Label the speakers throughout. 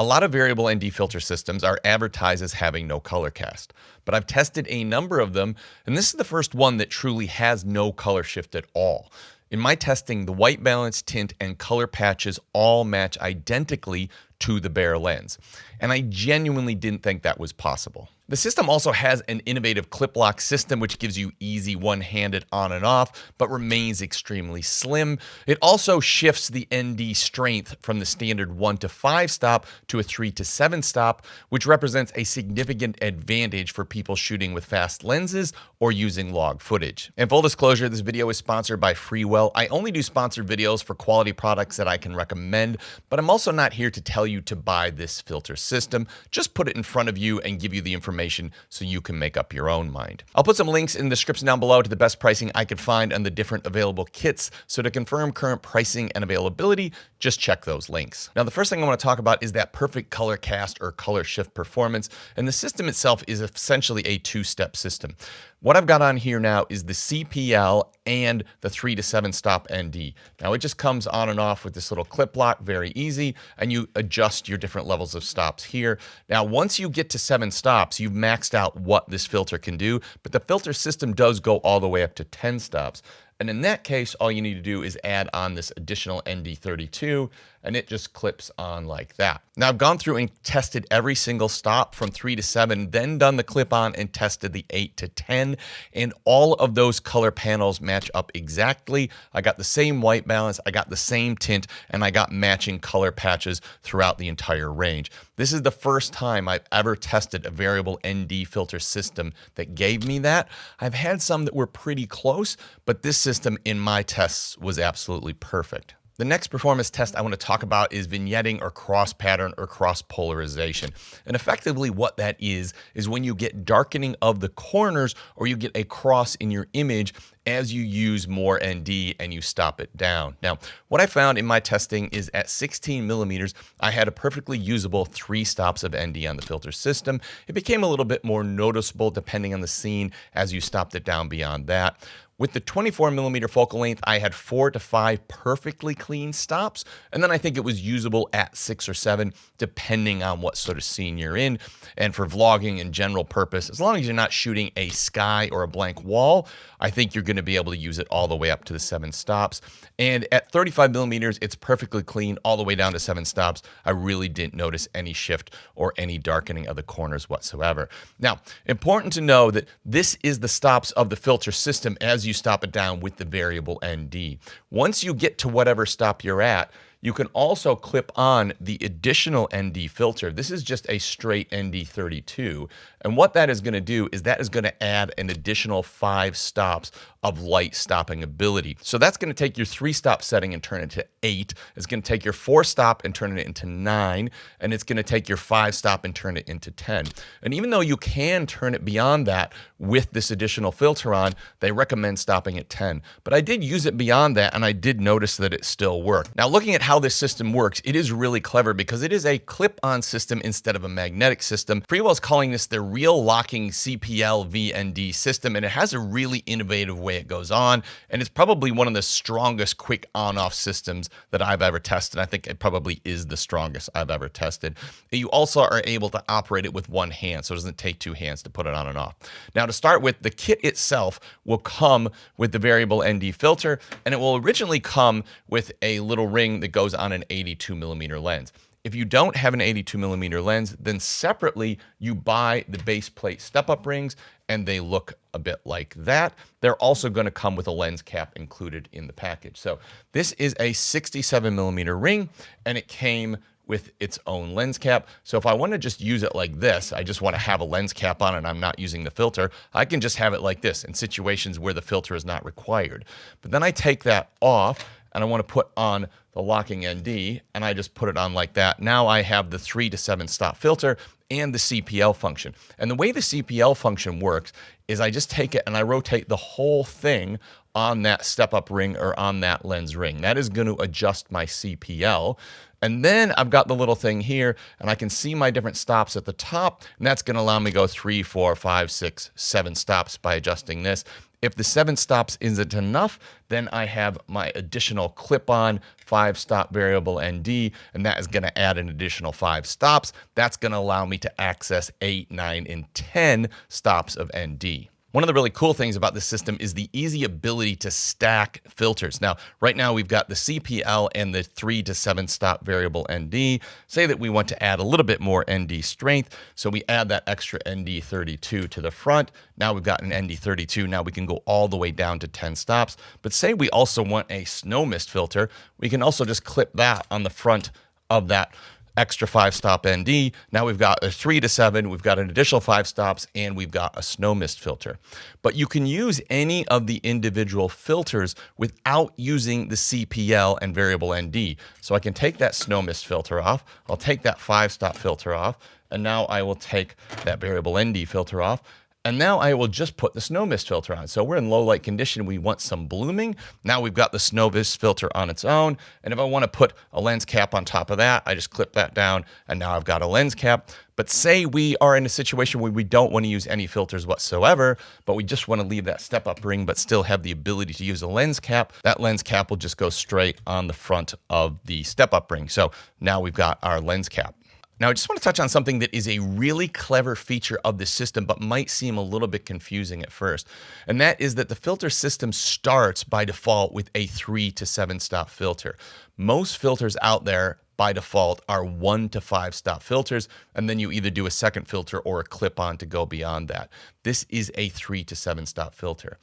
Speaker 1: A lot of variable ND filter systems are advertised as having no color cast, but I've tested a number of them, and this is the first one that truly has no color shift at all. In my testing, the white balance, tint, and color patches all match identically to the bare lens, and I genuinely didn't think that was possible. The system also has an innovative clip lock system which gives you easy one-handed on and off, but remains extremely slim. It also shifts the ND strength from the standard 1 to 5 stop to a 3 to 7 stop, which represents a significant advantage for people shooting with fast lenses or using log footage. And full disclosure, this video is sponsored by Freewell. I only do sponsored videos for quality products that I can recommend, but I'm also not here to tell you to buy this filter system. Just put it in front of you and give you the information so you can make up your own mind. I'll put some links in the description down below to the best pricing I could find on the different available kits. So to confirm current pricing and availability, just check those links. Now, the first thing I want to talk about is that perfect color cast or color shift performance. And the system itself is essentially a two-step system. What I've got on here now is the CPL and the 3 to 7 stop ND. Now it just comes on and off with this little clip lock, very easy, and you adjust your different levels of stops here. Now once you get to 7 stops, you've maxed out what this filter can do, but the filter system does go all the way up to 10 stops. And in that case, all you need to do is add on this additional ND32, and it just clips on like that. Now I've gone through and tested every single stop from 3 to 7, then done the clip on and tested the 8 to 10, and all of those color panels match up exactly. I got the same white balance, I got the same tint, and I got matching color patches throughout the entire range. This is the first time I've ever tested a variable ND filter system that gave me that. I've had some that were pretty close, but this system in my tests was absolutely perfect. The next performance test I want to talk about is vignetting or cross pattern or cross polarization. And effectively what that is when you get darkening of the corners or you get a cross in your image as you use more ND and you stop it down. Now, what I found in my testing is at 16 millimeters, I had a perfectly usable 3 stops of ND on the filter system. It became a little bit more noticeable depending on the scene as you stopped it down beyond that. With the 24 millimeter focal length, I had 4 to 5 perfectly clean stops, and then I think it was usable at 6 or 7, depending on what sort of scene you're in. And for vlogging and general purpose, as long as you're not shooting a sky or a blank wall, I think you're going to be able to use it all the way up to the 7 stops. And at 35 millimeters, it's perfectly clean all the way down to 7 stops. I really didn't notice any shift or any darkening of the corners whatsoever. Now, important to know that this is the stops of the filter system as you stop it down with the variable ND. Once you get to whatever stop you're at, you can also clip on the additional ND filter. This is just a straight ND32. And what that is going to do is that is going to add an additional 5 stops of light stopping ability. So that's going to take your 3 stop setting and turn it to 8. It's going to take your 4 stop and turn it into 9. And it's going to take your 5 stop and turn it into 10. And even though you can turn it beyond that with this additional filter on, they recommend stopping at 10. But I did use it beyond that and I did notice that it still worked. Now looking at how this system works, it is really clever because it is a clip-on system instead of a magnetic system. Freewell is calling this the real locking CPL VND system, and it has a really innovative way it goes on, and it's probably one of the strongest quick on-off systems that I've ever tested. I think it probably is the strongest I've ever tested. You also are able to operate it with one hand, so it doesn't take 2 hands to put it on and off. Now to start with, the kit itself will come with the variable ND filter, and it will originally come with a little ring that goes on an 82 millimeter lens. If you don't have an 82 millimeter lens, then separately you buy the base plate step-up rings, and they look a bit like that. They're also going to come with a lens cap included in the package. So this is a 67 millimeter ring, and it came with its own lens cap. So if I want to just use it like this, I just want to have a lens cap on and I'm not using the filter, I can just have it like this in situations where the filter is not required. But then I take that off and I want to put on the locking ND, and I just put it on like that. Now I have the 3 to 7 stop filter and the CPL function. And the way the CPL function works is I just take it and I rotate the whole thing on that step-up ring or on that lens ring. That is going to adjust my CPL. And then I've got the little thing here, and I can see my different stops at the top, and that's going to allow me to go 3, 4, 5, 6, 7 stops by adjusting this. If the 7 stops isn't enough, then I have my additional clip-on 5-stop variable ND, and that is going to add an additional 5 stops. That's going to allow me to access 8, 9, and 10 stops of ND. One of the really cool things about this system is the easy ability to stack filters. Now, right now we've got the CPL and the 3 to 7 stop variable ND. Say that we want to add a little bit more ND strength, so we add that extra ND32 to the front. Now we've got an ND32. Now we can go all the way down to 10 stops. But say we also want a snow mist filter, we can also just clip that on the front of that extra 5-stop ND. Now we've got a 3 to 7, we've got an additional 5 stops, and we've got a snow mist filter. But you can use any of the individual filters without using the CPL and variable ND. So I can take that snow mist filter off, I'll take that 5-stop filter off, and now I will take that variable ND filter off. And now I will just put the snow mist filter on. So we're in low light condition. We want some blooming. Now we've got the snow mist filter on its own. And if I want to put a lens cap on top of that, I just clip that down. And now I've got a lens cap. But say we are in a situation where we don't want to use any filters whatsoever, but we just want to leave that step up ring, but still have the ability to use a lens cap. That lens cap will just go straight on the front of the step up ring. So now we've got our lens cap. Now, I just want to touch on something that is a really clever feature of this system, but might seem a little bit confusing at first. And that is that the filter system starts by default with a 3 to 7 stop filter. Most filters out there by default are 1 to 5 stop filters, and then you either do a second filter or a clip-on to go beyond that. This is a 3 to 7 stop filter.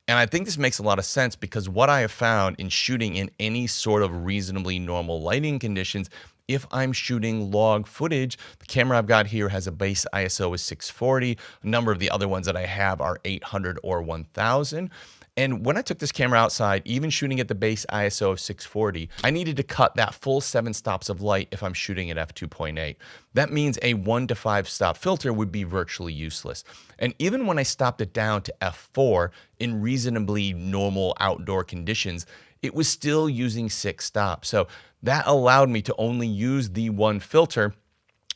Speaker 1: And I think this makes a lot of sense because what I have found in shooting in any sort of reasonably normal lighting conditions, if I'm shooting log footage, the camera I've got here has a base ISO of 640. A number of the other ones that I have are 800 or 1000. And when I took this camera outside, even shooting at the base ISO of 640, I needed to cut that full 7 stops of light if I'm shooting at f2.8. That means a 1 to 5 stop filter would be virtually useless. And even when I stopped it down to f4 in reasonably normal outdoor conditions, it was still using 6 stops. So that allowed me to only use the 1 filter.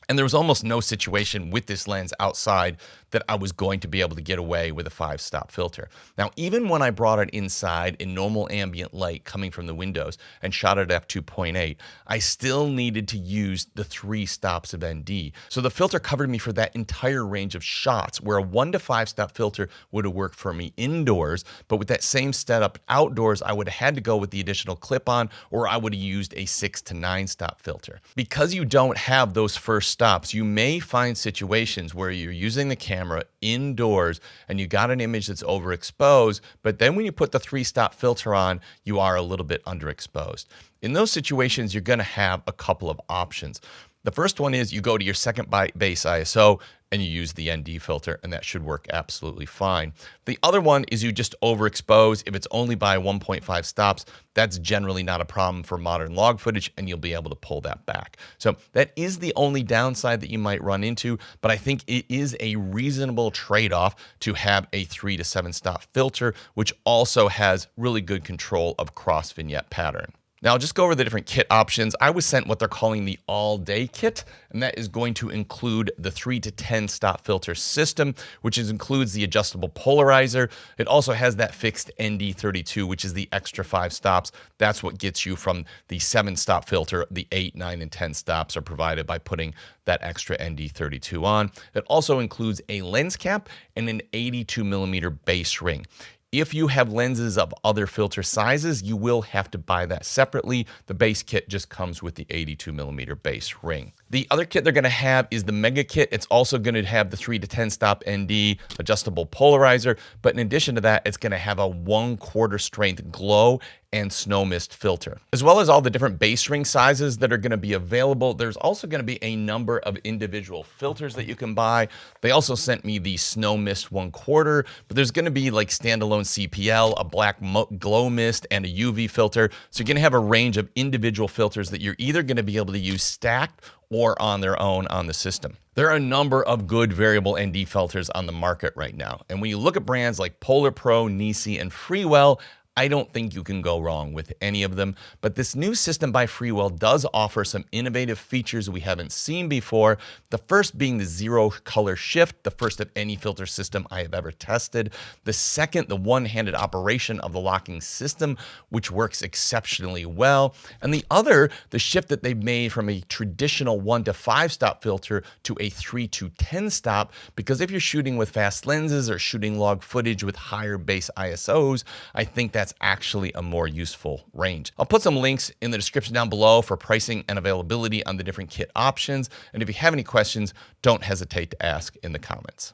Speaker 1: And there was almost no situation with this lens outside that I was going to be able to get away with a 5-stop filter. Now, even when I brought it inside in normal ambient light coming from the windows and shot it at f2.8, I still needed to use the 3 stops of ND. So the filter covered me for that entire range of shots, where a 1 to 5 stop filter would have worked for me indoors, but with that same setup outdoors, I would have had to go with the additional clip-on, or I would have used a 6 to 9 stop filter. Because you don't have those first stops, you may find situations where you're using the camera indoors and you got an image that's overexposed, but then when you put the 3-stop filter on, you are a little bit underexposed. In those situations, you're going to have a couple of options. The first one is you go to your second base ISO and you use the ND filter, and that should work absolutely fine. The other one is you just overexpose. If it's only by 1.5 stops, that's generally not a problem for modern log footage, and you'll be able to pull that back. So that is the only downside that you might run into, but I think it is a reasonable trade-off to have a 3 to 7 stop filter, which also has really good control of cross vignette pattern. Now, I'll just go over the different kit options. I was sent what they're calling the all-day kit, and that is going to include the 3 to 10 stop filter system, which includes the adjustable polarizer. It also has that fixed ND32, which is the extra 5 stops. That's what gets you from the 7-stop filter. The 8, 9, and 10 stops are provided by putting that extra ND32 on. It also includes a lens cap and an 82mm base ring. If you have lenses of other filter sizes, you will have to buy that separately. The base kit just comes with the 82mm base ring. The other kit they're going to have is the Mega Kit. It's also going to have the 3 to 10 stop ND, adjustable polarizer, but in addition to that, it's going to have a 1/4 strength glow and snow mist filter. As well as all the different base ring sizes that are going to be available, there's also going to be a number of individual filters that you can buy. They also sent me the snow mist 1/4, but there's going to be like standalone CPL, a black glow mist, and a UV filter. So you're going to have a range of individual filters that you're either going to be able to use stacked or on their own on the system. There are a number of good variable ND filters on the market right now. And when you look at brands like Polar Pro, Nisi, and Freewell, I don't think you can go wrong with any of them, but this new system by Freewell does offer some innovative features we haven't seen before. The first being the zero color shift, the first of any filter system I have ever tested. The second, the one-handed operation of the locking system, which works exceptionally well. And the other, the shift that they've made from a traditional 1 to 5 stop filter to a 3 to 10 stop, because if you're shooting with fast lenses or shooting log footage with higher base ISOs, I think that's actually a more useful range. I'll put some links in the description down below for pricing and availability on the different kit options. And if you have any questions, don't hesitate to ask in the comments.